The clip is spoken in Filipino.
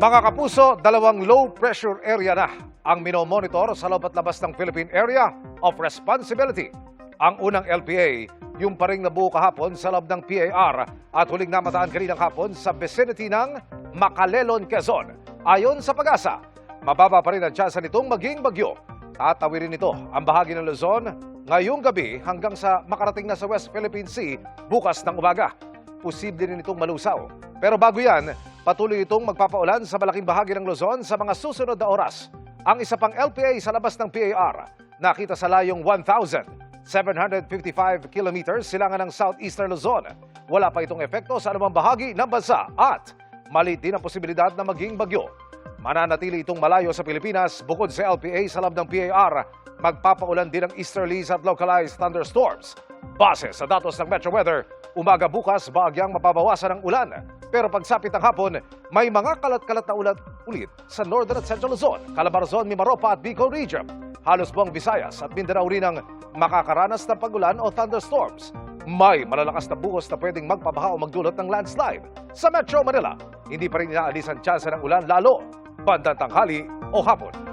Mga kapuso, dalawang low pressure area na ang minomonitor sa loob at labas ng Philippine Area of Responsibility. Ang unang LPA, yung pa ring nabuo kahapon sa loob ng PAR at huling namataan kaninang hapon sa vicinity ng Macalelon, Quezon. Ayon sa Pag-asa, mababa pa rin ang tsansa nitong maging bagyo. Tatawirin nito ang bahagi ng Luzon ngayong gabi hanggang sa makarating na sa West Philippine Sea bukas ng umaga. Posible rin itong malusaw. Pero bago yan, patuloy itong magpapaulan sa malaking bahagi ng Luzon sa mga susunod na oras. Ang isa pang LPA sa labas ng PAR, nakita sa layong 1,755 kilometers silangan ng southeastern Luzon. Wala pa itong epekto sa anumang bahagi ng bansa at maliit din ang posibilidad na maging bagyo. Mananatili itong malayo sa Pilipinas bukod sa LPA sa loob ng PAR, magpapaulan din ng easterlies at localized thunderstorms. Base sa datos ng Metro Weather, umaga bukas bahagyang mapabawasan ang ulan. Pero pagsapit ng hapon, may mga kalat-kalat na ulan ulit sa Northern at Central Luzon, Calabarzon, Mimaropa at Bicol Region. Halos buong Visayas at Mindanao rin ang makakaranas ng pag-ulan o thunderstorms. May malalakas na buhos na pwedeng magpabaha o magdulot ng landslide. Sa Metro Manila, hindi pa rin inaalis ang tsansa ng ulan lalo bandang tanghali o hapon.